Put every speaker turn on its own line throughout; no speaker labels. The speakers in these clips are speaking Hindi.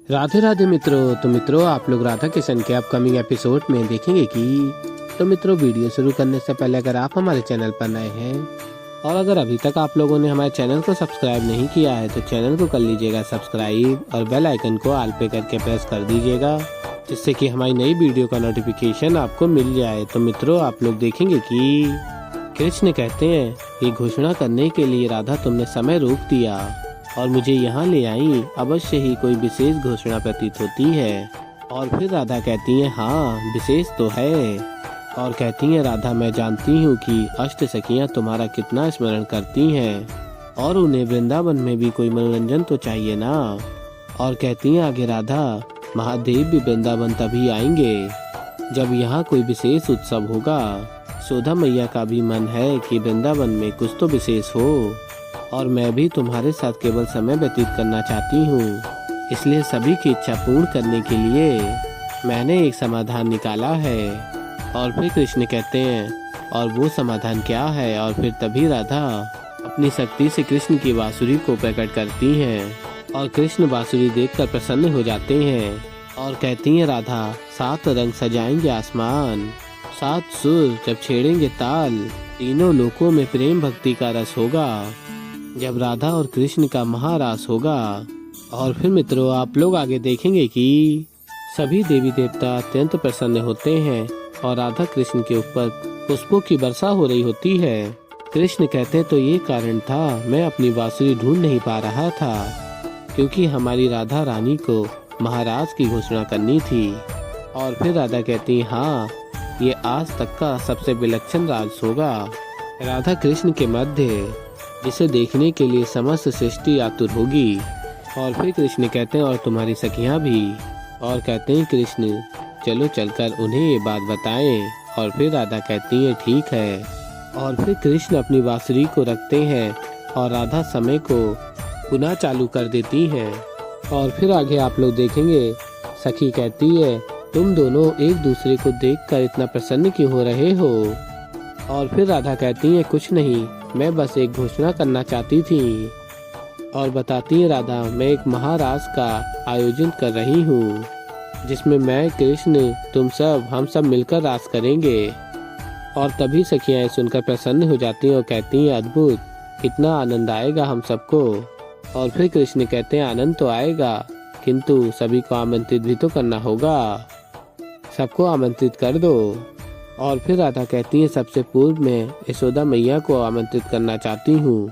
राधे राधे मित्रों। तो मित्रों, आप लोग राधा किशन के अपकमिंग एपिसोड में देखेंगे कि मित्रों, वीडियो शुरू करने से पहले अगर आप हमारे चैनल पर नए हैं और अगर अभी तक आप लोगों ने हमारे चैनल को सब्सक्राइब नहीं किया है तो चैनल को कर लीजिएगा सब्सक्राइब और बेल आइकन को ऑल पे करके प्रेस कर दीजिएगा, जिससे कि हमारी नई वीडियो का नोटिफिकेशन आपको मिल जाए। तो मित्रों, आप लोग देखेंगे कि कृष्ण कहते हैं ये घोषणा करने के लिए राधा तुमने समय रोक दिया और मुझे यहाँ ले आई, अवश्य ही कोई विशेष घोषणा प्रतीत होती है। और फिर राधा कहती है हाँ विशेष तो है। और कहती है राधा मैं जानती हूँ कि अष्ट सखियाँ तुम्हारा कितना स्मरण करती हैं और उन्हें वृंदावन में भी कोई मनोरंजन तो चाहिए ना। और कहती है आगे राधा महादेव भी वृंदावन तभी आएंगे जब यहाँ कोई विशेष उत्सव होगा। यशोदा मैया का भी मन है कि वृंदावन में कुछ तो विशेष हो और मैं भी तुम्हारे साथ केवल समय व्यतीत करना चाहती हूँ, इसलिए सभी की इच्छा पूर्ण करने के लिए मैंने एक समाधान निकाला है। और फिर कृष्ण कहते हैं और वो समाधान क्या है। और फिर तभी राधा अपनी शक्ति से कृष्ण की बांसुरी को प्रकट करती हैं और कृष्ण बांसुरी देखकर प्रसन्न हो जाते हैं और कहती हैं राधा 7 रंग सजाएंगे आसमान, 7 सुर जब छेड़ेंगे ताल, तीनों लोकों में प्रेम भक्ति का रस होगा जब राधा और कृष्ण का महारास होगा। और फिर मित्रों, आप लोग आगे देखेंगे कि सभी देवी देवता अत्यंत प्रसन्न होते हैं और राधा कृष्ण के ऊपर पुष्पों की वर्षा हो रही होती है। कृष्ण कहते तो ये कारण था, मैं अपनी बांसुरी ढूंढ नहीं पा रहा था क्योंकि हमारी राधा रानी को महाराज की घोषणा करनी थी। और फिर राधा कहती हाँ ये आज तक का सबसे विलक्षण राज होगा, राधा कृष्ण के मध्य, जिसे देखने के लिए समस्त सृष्टि आतुर होगी। और फिर कृष्ण कहते हैं और तुम्हारी सखियां भी। और कहते हैं कृष्ण चलो चलकर उन्हें ये बात बताएं। और फिर राधा कहती है ठीक है। और फिर कृष्ण अपनी बांसुरी को रखते हैं और राधा समय को पुनः चालू कर देती हैं। और फिर आगे आप लोग देखेंगे सखी कहती है तुम दोनों एक दूसरे को देखकर इतना प्रसन्न क्यों हो रहे हो। और फिर राधा कहती है कुछ नहीं, मैं बस एक घोषणा करना चाहती थी। और बताती है राधा मैं एक महारास का आयोजन कर रही हूँ जिसमें मैं कृष्ण हम सब मिलकर रास करेंगे। और तभी सखियाँ सुनकर प्रसन्न हो जाती हैं और कहती हैं अद्भुत, कितना आनंद आएगा हम सबको। और फिर कृष्ण कहते हैं आनंद तो आएगा किंतु सभी को आमंत्रित भी तो करना होगा, सबको आमंत्रित कर दो। और फिर राधा कहती है सबसे पूर्व में यशोदा मैया को आमंत्रित करना चाहती हूँ।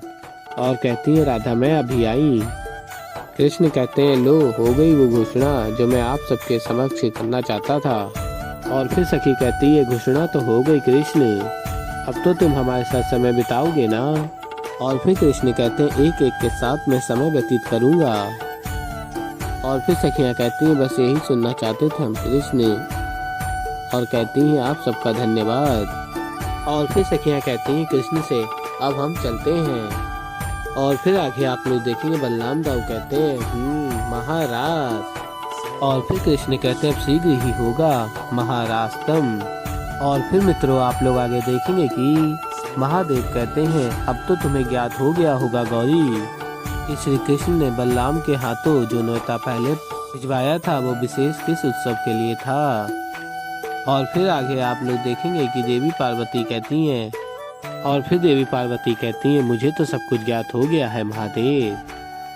और कहती है राधा मैं अभी आई। कृष्ण कहते हैं लो हो गई वो घोषणा जो मैं आप सबके समक्ष करना चाहता था। और फिर सखी कहती है घोषणा तो हो गई कृष्ण, अब तो तुम हमारे साथ समय बिताओगे ना। और फिर कृष्ण कहते हैं एक एक के साथ मैं समय व्यतीत करूँगा। और फिर सखियाँ कहती हैं बस यही सुनना चाहते थे हम कृष्ण। और कहती हैं आप सबका धन्यवाद। और फिर सखियाँ कहती हैं कृष्ण से अब हम चलते हैं। और फिर आगे आप लोग देखेंगे बलराम दाऊ कहते हैं महाराज। और फिर कृष्ण कहते हैं अब शीघ्र ही होगा महाराष्ट्रम। और फिर मित्रों, आप लोग आगे देखेंगे कि महादेव कहते हैं अब तो तुम्हें ज्ञात हो गया होगा गौरी कि श्री कृष्ण ने बलराम के हाथों जो न्योता पहले भिजवाया था वो विशेष किस उत्सव के लिए था। और फिर आगे आप लोग देखेंगे कि देवी पार्वती कहती हैं। और फिर देवी पार्वती कहती हैं मुझे तो सब कुछ ज्ञात हो गया है महादेव,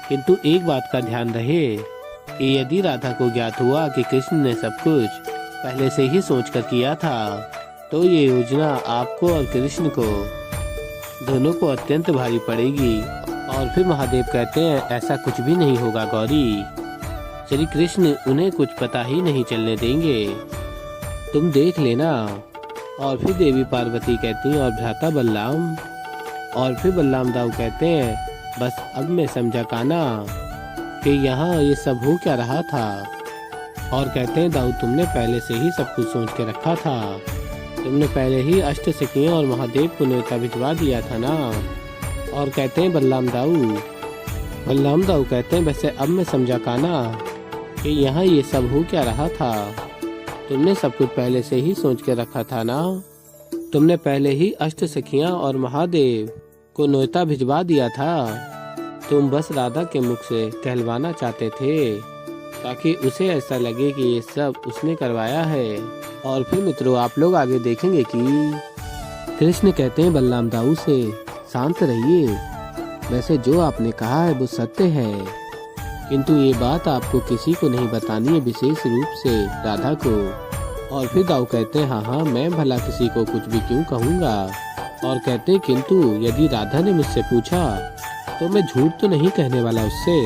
किंतु एक बात का ध्यान रहे कि यदि राधा को ज्ञात हुआ कि कृष्ण ने सब कुछ पहले से ही सोचकर किया था तो ये योजना आपको और कृष्ण को दोनों को अत्यंत भारी पड़ेगी। और फिर महादेव कहते हैं ऐसा कुछ भी नहीं होगा गौरी, श्री कृष्ण उन्हें कुछ पता ही नहीं चलने देंगे, तुम देख लेना। और फिर देवी पार्वती कहती हैं और भ्राता बलराम। और फिर बलराम दाऊ कहते हैं बस अब मैं समझा काना कि यहाँ ये सब हो क्या रहा था। और कहते हैं दाऊ तुमने पहले से ही सब कुछ सोच के रखा था, तुमने पहले ही अष्ट सखियों और महादेव को न्योता भिजवा दिया था ना। और कहते हैं बलराम दाऊ कहते हैं वैसे अब मैं समझा काना कि यहाँ ये सब हो क्या रहा था, तुमने सब कुछ पहले से ही सोच के रखा था ना। तुमने पहले ही अष्ट सखियां और महादेव को न्योता भिजवा दिया था, तुम बस राधा के मुख से कहलवाना चाहते थे ताकि उसे ऐसा लगे कि ये सब उसने करवाया है। और फिर मित्रों आप लोग आगे देखेंगे कि कृष्ण कहते हैं बलराम दाऊ से, शांत रहिए, वैसे जो आपने कहा है वो सत्य है, किंतु ये बात आपको किसी को नहीं बतानी है, विशेष रूप से राधा को। और फिर दाऊ कहते हैं हाँ मैं भला किसी को कुछ भी क्यों कहूँगा। और कहते हैं किंतु यदि राधा ने मुझसे पूछा तो मैं झूठ तो नहीं कहने वाला उससे।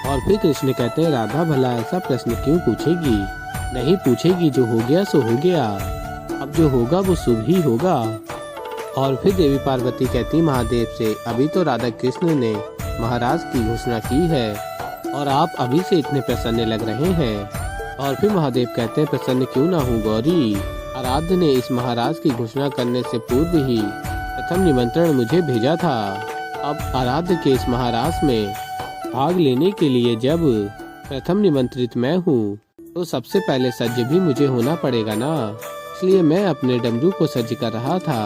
और फिर कृष्ण कहते हैं राधा भला ऐसा प्रश्न क्यों पूछेगी, नहीं पूछेगी, जो हो गया सो हो गया, अब जो होगा वो शुभ ही होगा। और फिर देवी पार्वती कहती महादेव से, अभी तो राधा कृष्ण ने महाराज की घोषणा की है और आप अभी से इतने प्रसन्न लग रहे हैं। और फिर महादेव कहते हैं प्रसन्न क्यों ना हूँ गौरी, आराध्य ने इस महाराज की घोषणा करने से पूर्व ही प्रथम निमंत्रण मुझे भेजा था। अब आराध्य के इस महाराज में भाग लेने के लिए जब प्रथम निमंत्रित मैं हूँ तो सबसे पहले सज्ज भी मुझे होना पड़ेगा ना, इसलिए मैं अपने डमरू को सज्ज कर रहा था।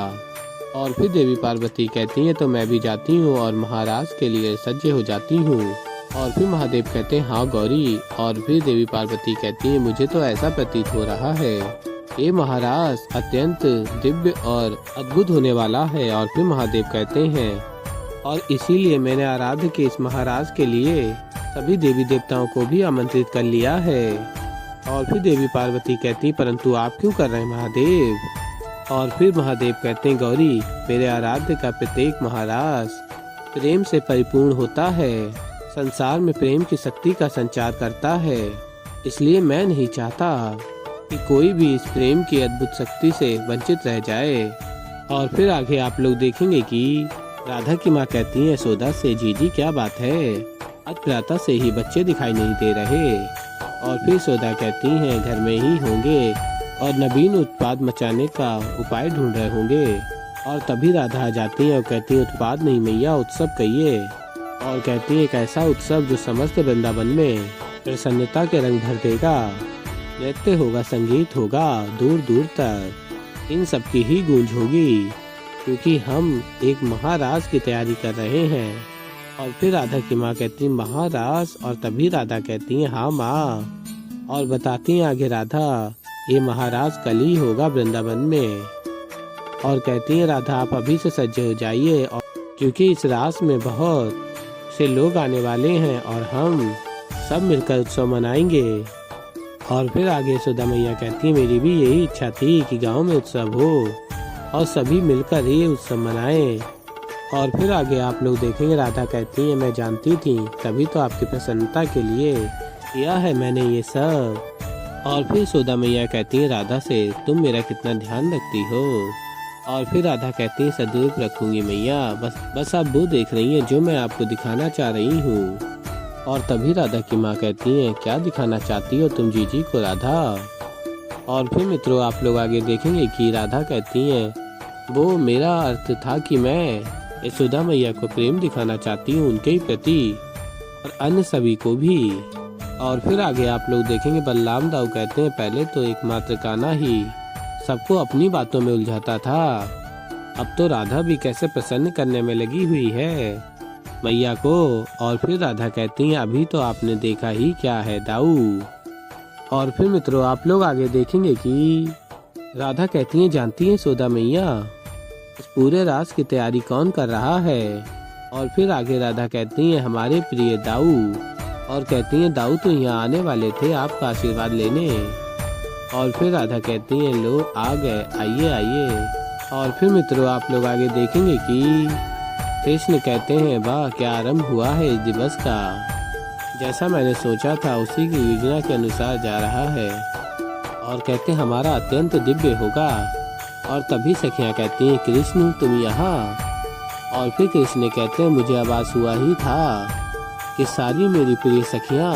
और फिर देवी पार्वती कहती है तो मैं भी जाती हूँ और महाराज के लिए सज्ज हो जाती हूँ। और फिर महादेव कहते हैं हाँ गौरी। और फिर देवी पार्वती कहती है मुझे तो ऐसा प्रतीत हो रहा है ये महाराज अत्यंत दिव्य और अद्भुत होने वाला है। और फिर महादेव कहते हैं और इसीलिए मैंने आराध्य के इस महाराज के लिए सभी देवी देवताओं को भी आमंत्रित कर लिया है। और फिर देवी पार्वती कहती परंतु आप क्यों कर रहे हैं महादेव। और फिर महादेव कहते हैं गौरी मेरे आराध्य का प्रत्येक महाराज प्रेम से परिपूर्ण होता है, संसार में प्रेम की शक्ति का संचार करता है, इसलिए मैं नहीं चाहता कि कोई भी इस प्रेम की अद्भुत शक्ति से वंचित रह जाए। और फिर आगे आप लोग देखेंगे कि राधा की माँ कहती है यशोदा से, जीजी क्या बात है, आज प्रातः से ही बच्चे दिखाई नहीं दे रहे। और फिर यशोदा कहती हैं घर में ही होंगे और नवीन उत्पाद मचाने का उपाय ढूंढ रहे होंगे। और तभी राधा आ जाती है और कहती है उत्पाद नहीं मैया उत्सव कहिए। और कहती है एक ऐसा उत्सव जो समस्त वृंदावन में प्रसन्नता के रंग भर देगा, नृत्य होगा, संगीत होगा, दूर दूर तक इन सब की ही गूंज होगी, क्योंकि हम एक महाराज की तैयारी कर रहे हैं। और फिर राधा की माँ कहती है महाराज। और तभी राधा कहती है हाँ माँ। और बताती हैं आगे राधा ये महाराज कल ही होगा वृंदावन में। और कहती है राधा आप अभी से सज्ज हो जाइए, और क्योंकि इस रास में बहुत से लोग आने वाले हैं और हम सब मिलकर उत्सव मनाएंगे। और फिर आगे यशोदा मैया कहती है मेरी भी यही इच्छा थी कि गांव में उत्सव हो और सभी मिलकर ये उत्सव मनाएं। और फिर आगे आप लोग देखेंगे राधा कहती है मैं जानती थी, तभी तो आपकी प्रसन्नता के लिए किया है मैंने ये सब। और फिर यशोदा मैया कहती है राधा से तुम मेरा कितना ध्यान रखती हो। और फिर राधा कहती है सदैव रखूंगी मैया, बस आप वो देख रही हैं जो मैं आपको दिखाना चाह रही हूँ। और तभी राधा की माँ कहती है क्या दिखाना चाहती हो तुम जीजी को राधा। और फिर मित्रों आप लोग आगे देखेंगे कि राधा कहती हैं वो मेरा अर्थ था कि मैं यशोदा मैया को प्रेम दिखाना चाहती हूँ उनके ही प्रति और अन्य सभी को भी। और फिर आगे आप लोग देखेंगे बलराम दाऊ कहते हैं पहले तो एकमात्र कान्हा ही सबको अपनी बातों में उलझाता था, अब तो राधा भी कैसे प्रसन्न करने में लगी हुई है मैया को। और फिर राधा कहती हैं अभी तो आपने देखा ही क्या है दाऊ। और फिर मित्रों आप लोग आगे देखेंगे कि राधा कहती हैं जानती हैं यशोदा मैया इस पूरे रास की तैयारी कौन कर रहा है। और फिर आगे राधा कहती हैं हमारे प्रिय दाऊ। और कहती हैं दाऊ तो यहाँ आने वाले थे आपका आशीर्वाद लेने। और फिर राधा कहती हैं लो आ गए, आइए आइए। और फिर मित्रों आप लोग आगे देखेंगे कि कृष्ण कहते हैं वाह क्या आरंभ हुआ है इस दिवस का, जैसा मैंने सोचा था उसी की योजना के अनुसार जा रहा है। और कहते हैं हमारा अत्यंत दिव्य होगा। और तभी सखियाँ कहती हैं कृष्ण तुम यहाँ। और फिर कृष्ण कहते हैं मुझे आभास हुआ ही था कि सारी मेरी प्रिय सखियाँ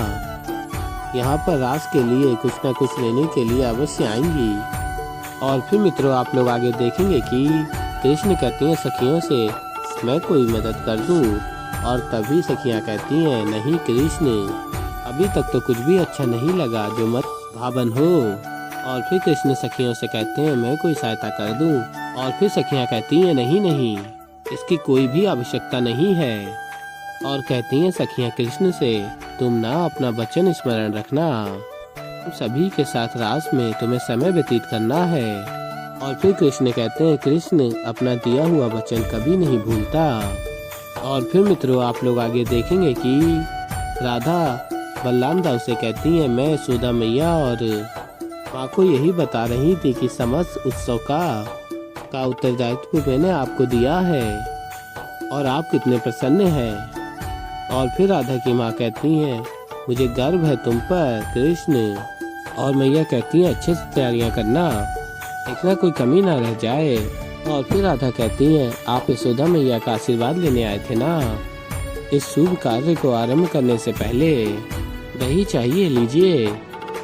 यहाँ पर रास के लिए कुछ न कुछ लेने के लिए अवश्य आएंगी। और फिर मित्रों आप लोग आगे देखेंगे कि कृष्ण कहते हैं सखियों से मैं कोई मदद कर दूं। और तभी सखियाँ कहती हैं नहीं कृष्ण अभी तक तो कुछ भी अच्छा नहीं लगा जो मत भावन हो। और फिर कृष्ण सखियों से कहते हैं मैं कोई सहायता कर दूं। और फिर सखियाँ कहती हैं नहीं नहीं इसकी कोई भी आवश्यकता नहीं है। और कहती हैं सखियाँ कृष्ण से तुम ना अपना वचन स्मरण रखना। तुम सभी के साथ रास में तुम्हें समय व्यतीत करना है। और फिर कृष्ण कहते हैं कृष्ण अपना दिया हुआ वचन कभी नहीं भूलता। और फिर मित्रों आप लोग आगे देखेंगे कि राधा बलराम दाऊ से कहती हैं मैं यशोदा मैया और माँ को यही बता रही थी कि समस्त उत्सव का उत्तरदायित्व मैंने आपको दिया है और आप कितने प्रसन्न हैं। और फिर राधा की माँ कहती हैं मुझे गर्व है तुम पर कृष्ण। और मैया कहती हैं अच्छे से तैयारियां करना, देखना कोई कमी ना रह जाए। और फिर राधा कहती हैं आप यशोदा मैया का आशीर्वाद लेने आए थे ना, इस शुभ कार्य को आरंभ करने से पहले दही चाहिए लीजिए।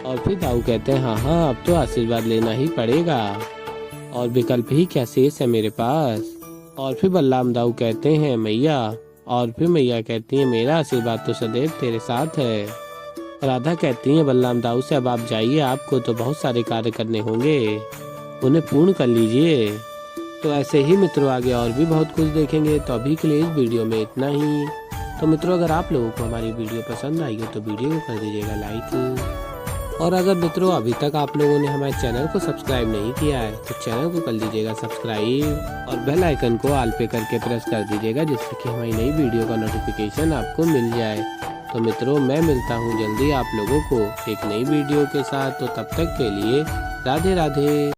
और फिर दाऊ कहते हैं हाँ अब तो आशीर्वाद लेना ही पड़ेगा और विकल्प ही क्या शेष है मेरे पास। और फिर बलराम दाऊ कहते हैं मैया। और फिर मैया कहती हैं मेरा आशीर्वाद तो सदैव तेरे साथ है। राधा कहती हैं बलराम दाऊ से अब आप जाइए, आपको तो बहुत सारे कार्य करने होंगे, उन्हें पूर्ण कर लीजिए। तो ऐसे ही मित्रों आगे और भी बहुत कुछ देखेंगे। तो अभी के लिए इस वीडियो में इतना ही। तो मित्रों अगर आप लोगों को हमारी वीडियो पसंद आई हो तो वीडियो को कर दीजिएगा लाइक। और अगर मित्रों अभी तक आप लोगों ने हमारे चैनल को सब्सक्राइब नहीं किया है तो चैनल को कर लीजिएगा सब्सक्राइब और बेल आइकन को ऑल पे करके प्रेस कर दीजिएगा जिससे कि हमारी नई वीडियो का नोटिफिकेशन आपको मिल जाए। तो मित्रों मैं मिलता हूँ जल्दी आप लोगों को एक नई वीडियो के साथ। तो तब तक के लिए राधे राधे।